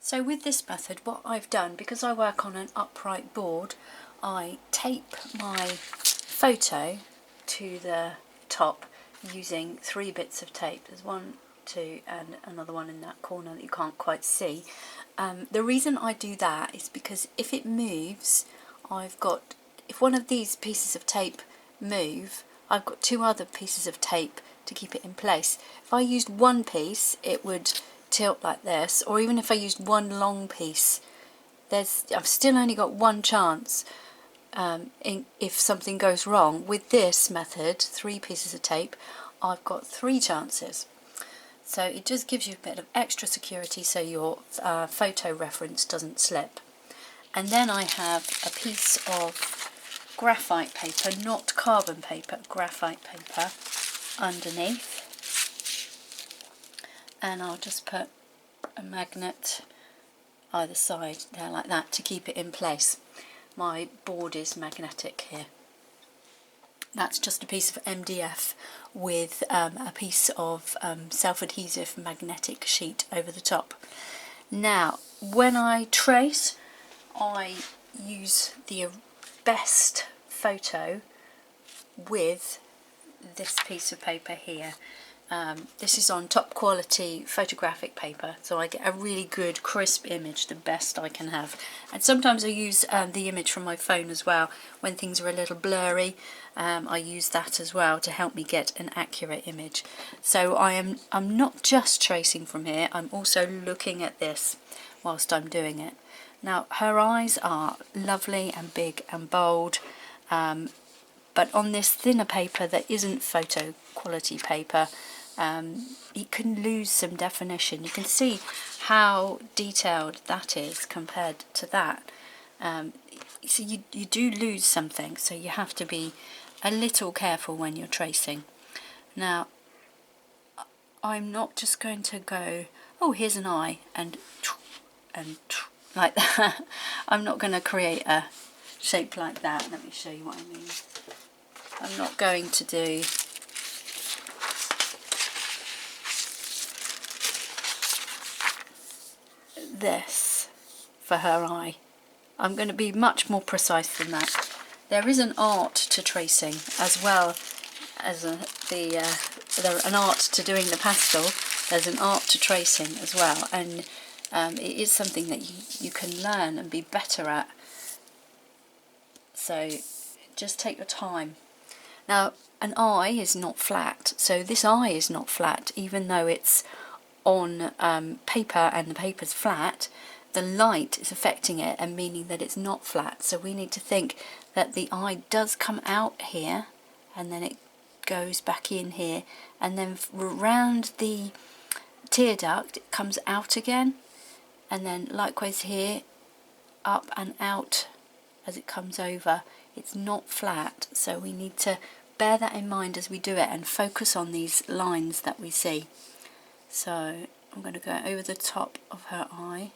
So with this method, what I've done, because I work on an upright board, I tape my photo to the top using 3 bits of tape. There's 1, 2 and another one in that corner that you can't quite see. The reason I do that is because if it moves, if one of these pieces of tape move, I've got 2 other pieces of tape to keep it in place. If I used one piece, it would tilt like this, or even if I used one long piece, I've still only got one chance if something goes wrong. With this method, 3 pieces of tape, I've got 3 chances. So it just gives you a bit of extra security so your photo reference doesn't slip. And then I have a piece of graphite paper, not carbon paper, graphite paper underneath. And I'll just put a magnet either side there like that to keep it in place. My board is magnetic here. That's just a piece of MDF with a piece of self-adhesive magnetic sheet over the top. Now, when I trace, I use the best photo with this piece of paper here. This is on top quality photographic paper, so I get a really good crisp image, the best I can have. And sometimes I use the image from my phone as well. When things are a little blurry, I use that as well to help me get an accurate image. So I'm not just tracing from here, I'm also looking at this whilst I'm doing it. Now, her eyes are lovely and big and bold, but on this thinner paper that isn't photo quality paper, you can lose some definition. You can see how detailed that is compared to that. So you do lose something, so you have to be a little careful when you're tracing. Now, I'm not just going to go, oh, here's an eye, and like that. I'm not going to create a shape like that. Let me show you what I mean. I'm not going to do this for her eye. I'm going to be much more precise than that. There is an art to tracing as well as an art to doing the pastel. There's an art to tracing as well, and it is something that you can learn and be better at. So just take your time. Now, an eye is not flat, so this eye is not flat, even though it's on paper and the paper's flat. The light is affecting it and meaning that it's not flat. So we need to think that the eye does come out here, and then it goes back in here, and then around the tear duct it comes out again, and then likewise here, up and out as it comes over. It's not flat, so we need to bear that in mind as we do it and focus on these lines that we see. So I'm going to go over the top of her eye.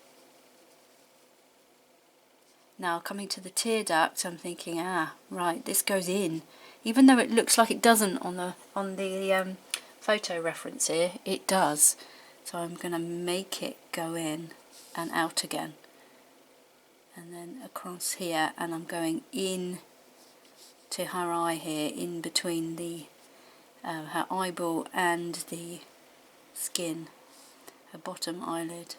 Now coming to the tear duct, I'm thinking, right, this goes in, even though it looks like it doesn't on the photo reference here. It does. So I'm going to make it go in and out again, and then across here, and I'm going in to her eye here, in between the her eyeball and the skin, her bottom eyelid.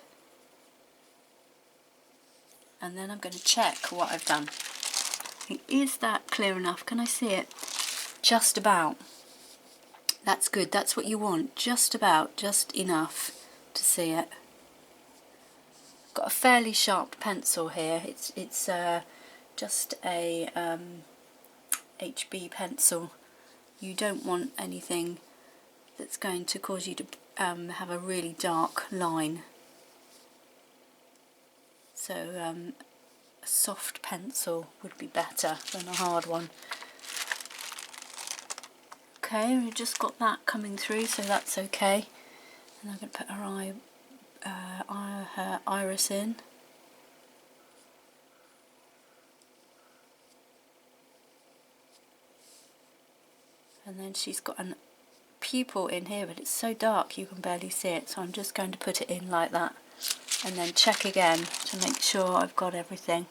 And then I'm going to check what I've done. Is that clear enough? Can I see it? Just about. That's good. That's what you want. Just about. Just enough to see it. Got a fairly sharp pencil here. It's just a HB pencil. You don't want anything that's going to cause you to have a really dark line. So a soft pencil would be better than a hard one. Okay, we've just got that coming through, so that's okay. And I'm going to put her iris in. And then she's got a pupil in here, but it's so dark you can barely see it, so I'm just going to put it in like that. and then check again to make sure I've got everything.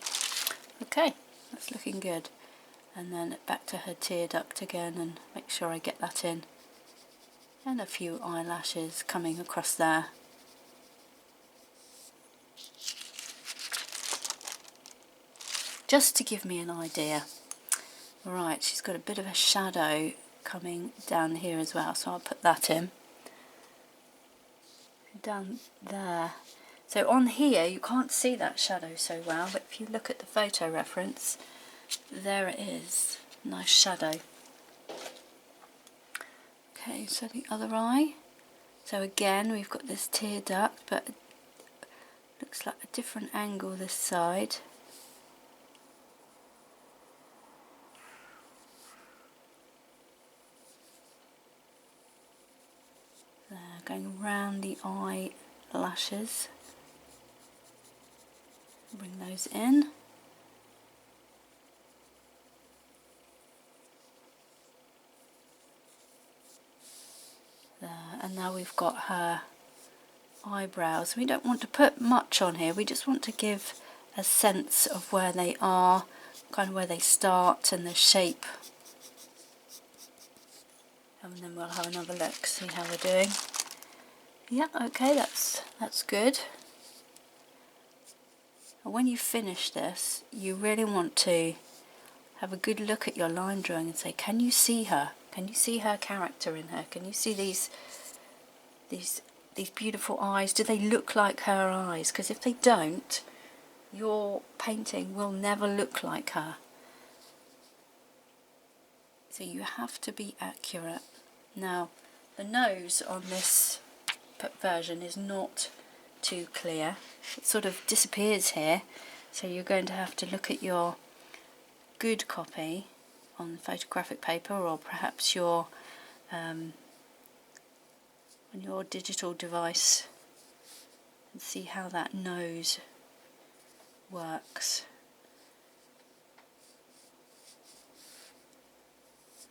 Okay, that's looking good. And then back to her tear duct again and make sure I get that in. And a few eyelashes coming across there. Just to give me an idea. Right, she's got a bit of a shadow coming down here as well, so I'll put that in. Down there. So on here you can't see that shadow so well, but if you look at the photo reference, there it is. Nice shadow. Okay, so the other eye. So again we've got this tear duct, but it looks like a different angle this side. There, going around the eyelashes. Bring those in. There, and now we've got her eyebrows. We don't want to put much on here, we just want to give a sense of where they are, kind of where they start and the shape. And then we'll have another look, see how we're doing. Yeah, okay, that's good. And when you finish this, you really want to have a good look at your line drawing and say, can you see her? Can you see her character in her? Can you see these beautiful eyes? Do they look like her eyes? Because if they don't, your painting will never look like her. So you have to be accurate. Now, the nose on this version is not too clear. It sort of disappears here, so you're going to have to look at your good copy on photographic paper, or perhaps your on your digital device, and see how that nose works.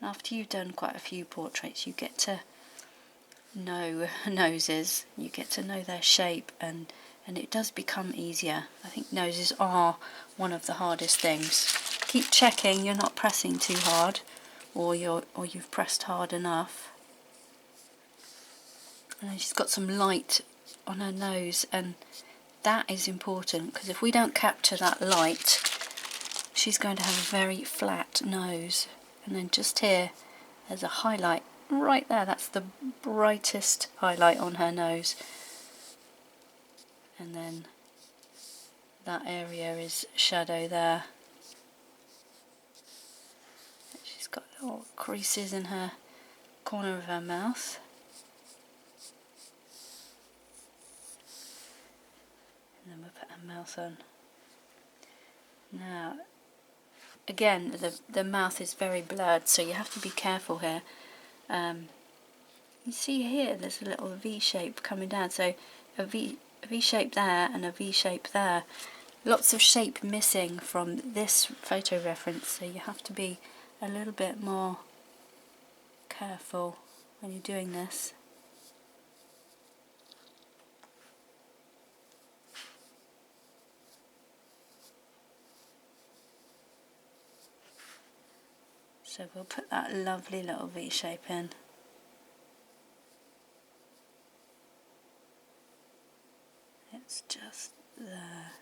After you've done quite a few portraits, you get to know noses, you get to know their shape, and it does become easier. I think noses are one of the hardest things. Keep checking you're not pressing too hard, or you've pressed hard enough. And she's got some light on her nose, and that is important, because if we don't capture that light, she's going to have a very flat nose. And then just here, there's a highlight right there. That's the brightest highlight on her nose. And then that area is shadow there. She's got little creases in her corner of her mouth. And then we'll put her mouth on. Now, again, the mouth is very blurred, so you have to be careful here. You see here, there's a little V shape coming down, so a V shape there and a V shape there. Lots of shape missing from this photo reference, so you have to be a little bit more careful when you're doing this. So we'll put that lovely little V shape in. It's just there.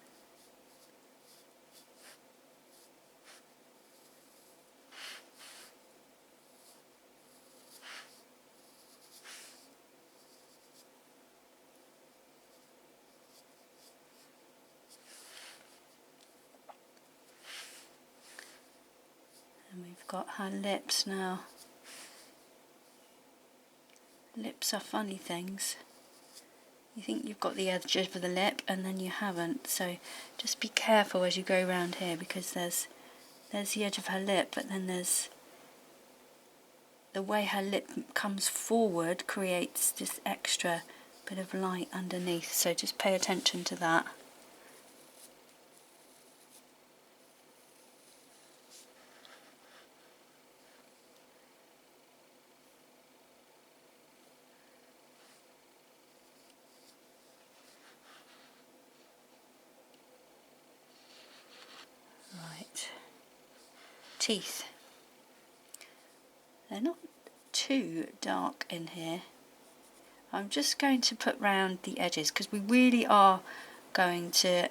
And we've got her lips now. Lips are funny things. You think you've got the edge of the lip and then you haven't, so just be careful as you go around here, because there's the edge of her lip, but then there's the way her lip comes forward creates this extra bit of light underneath, so just pay attention to that. teeth. They're not too dark in here. I'm just going to put round the edges because we really are going to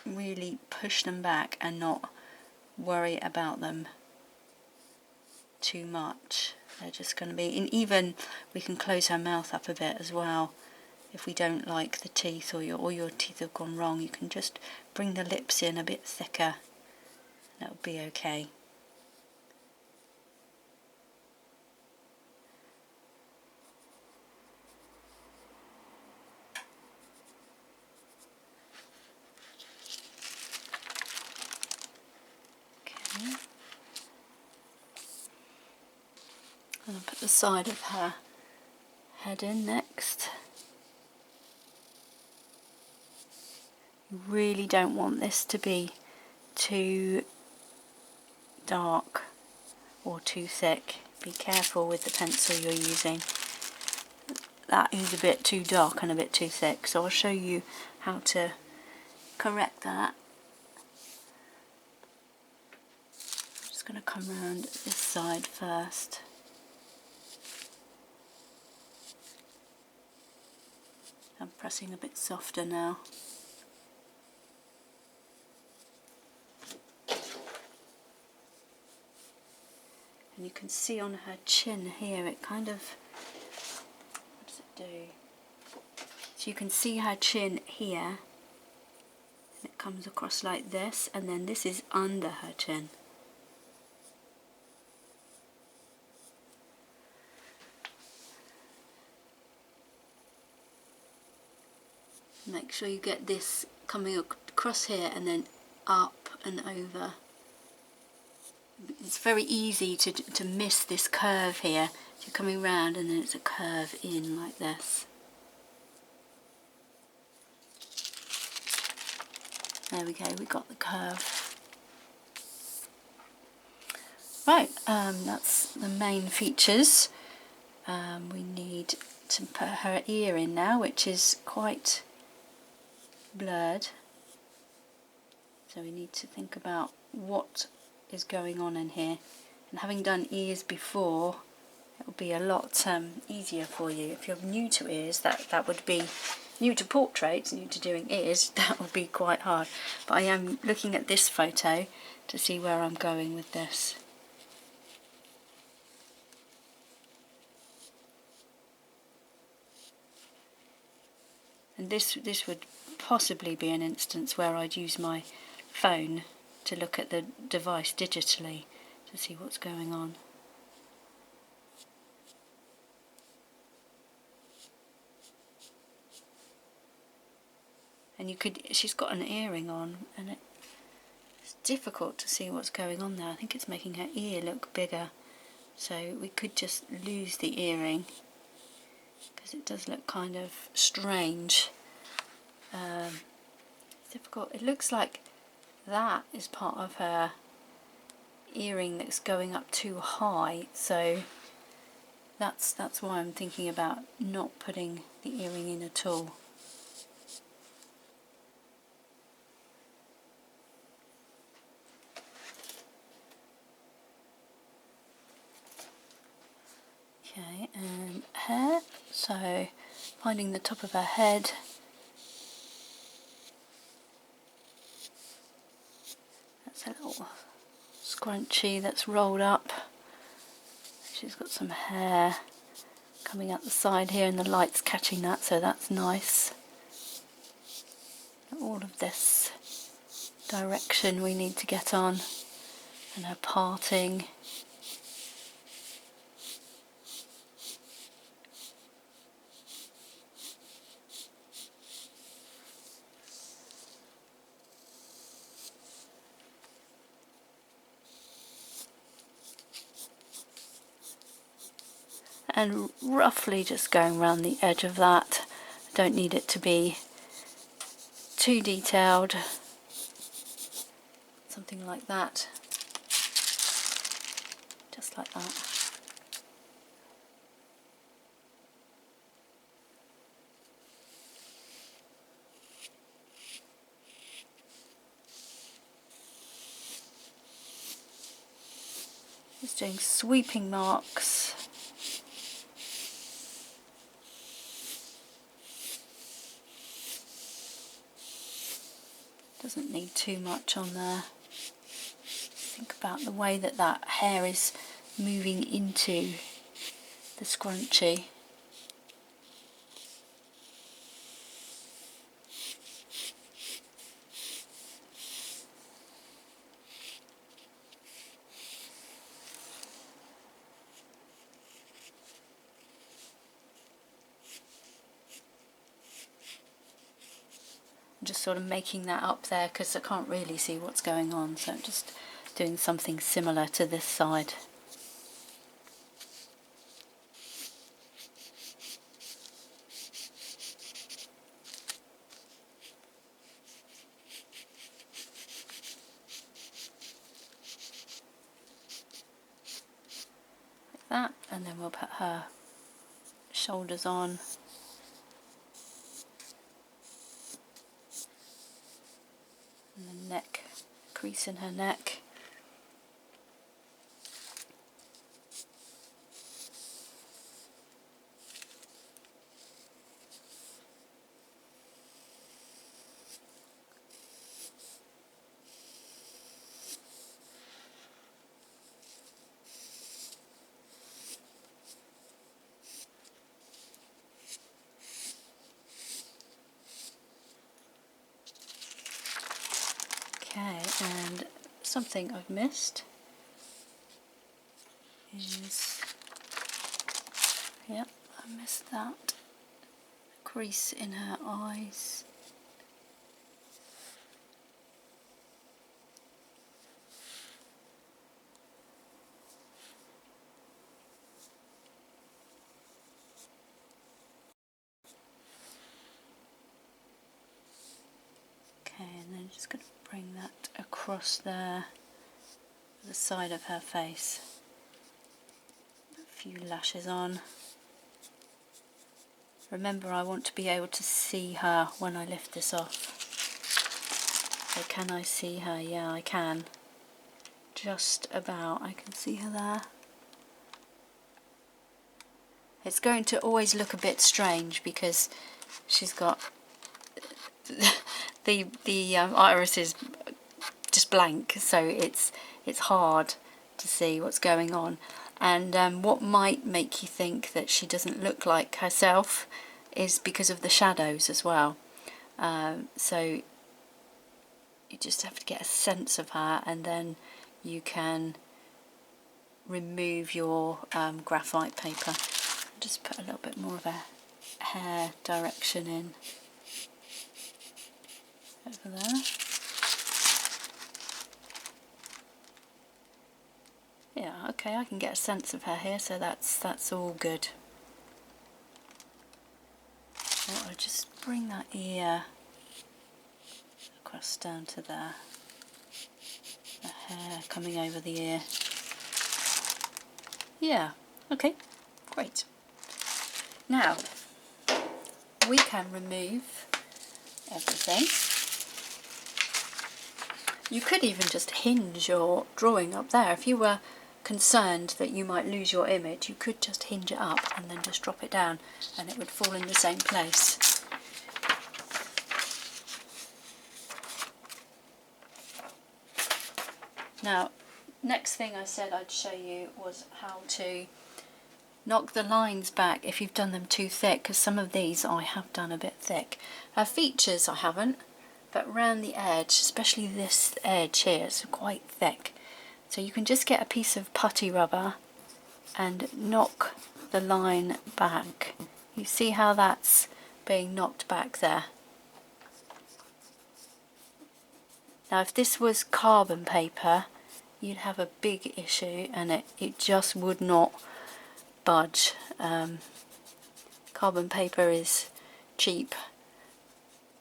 really push them back and not worry about them too much. They're just going to be, and even we can close her mouth up a bit as well. If we don't like the teeth, or your teeth have gone wrong, you can just bring the lips in a bit thicker. That'll be okay. Okay. And I'll put the side of her head in next. You really don't want this to be too dark or too thick. Be careful with the pencil you're using. That is a bit too dark and a bit too thick, so I'll show you how to correct that. I'm just going to come around this side first. I'm pressing a bit softer now. And you can see on her chin here, it kind of, what does it do? So you can see her chin here, and it comes across like this, and then this is under her chin. Make sure you get this coming across here and then up and over. It's very easy to miss this curve here. So you're coming round and then it's a curve in like this. There we go, we got the curve. Right, that's the main features. We need to put her ear in now, which is quite blurred. So we need to think about what is going on in here. And having done ears before, it will be a lot easier for you. If you're new to ears, that would be new to portraits, new to doing ears, that would be quite hard. But I am looking at this photo to see where I'm going with this. And this would possibly be an instance where I'd use my phone to look at the device digitally to see what's going on. And you could, she's got an earring on, and it's difficult to see what's going on there. I think it's making her ear look bigger, so we could just lose the earring because it does look kind of strange. It's difficult. It looks like that is part of her earring that's going up too high, so that's why I'm thinking about not putting the earring in at all. Okay, and hair, so finding the top of her head. That's a little scrunchy that's rolled up. She's got some hair coming out the side here and the light's catching that, so that's nice. All of this direction we need to get on, and her parting. And roughly just going around the edge of that. I don't need it to be too detailed. Something like that. Just like that. Just doing sweeping marks. Doesn't need too much on there. Think about the way that that hair is moving into the scrunchie. I'm just sort of making that up there because I can't really see what's going on, so I'm just doing something similar to this side. Like that, and then we'll put her shoulders on. And the neck, crease in her neck. Okay, and something I've missed is, yep, I missed that crease in her eyes. Okay, and then just going to bring that across there, the side of her face. A few lashes on. Remember, I want to be able to see her when I lift this off. So can I see her? Yeah, I can. Just about. I can see her there. It's going to always look a bit strange because she's got the iris is just blank, so it's hard to see what's going on. And what might make you think that she doesn't look like herself is because of the shadows as well. So you just have to get a sense of her, and then you can remove your graphite paper. Just put a little bit more of a hair direction in over there. Yeah, okay, I can get a sense of her here, so that's all good. So I'll just bring that ear across down to there. The hair coming over the ear. Yeah, okay, great. Now, we can remove everything. You could even just hinge your drawing up there. If you were concerned that you might lose your image, you could just hinge it up and then just drop it down and it would fall in the same place. Now, next thing I said I'd show you was how to knock the lines back if you've done them too thick, because some of these I have done a bit thick. Features I haven't, but around the edge, especially this edge here, it's quite thick. So you can just get a piece of putty rubber and knock the line back. You see how that's being knocked back there? Now if this was carbon paper, you'd have a big issue and it just would not budge. Carbon paper is cheap,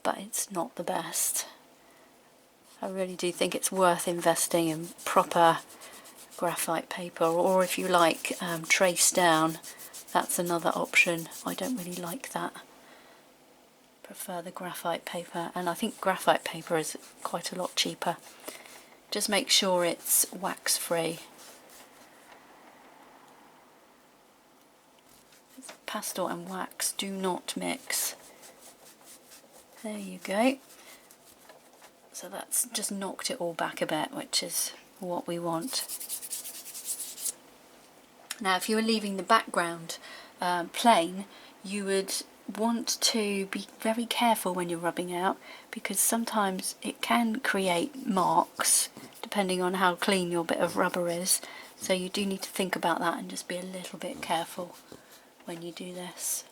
but it's not the best. I really do think it's worth investing in proper graphite paper, or if you like trace down, that's another option. I don't really like that. Prefer the graphite paper, and I think graphite paper is quite a lot cheaper. Just make sure it's wax free. pastel and wax do not mix. There you go. So that's just knocked it all back a bit, which is what we want. Now if you were leaving the background plain, you would want to be very careful when you're rubbing out, because sometimes it can create marks depending on how clean your bit of rubber is. So you do need to think about that and just be a little bit careful when you do this.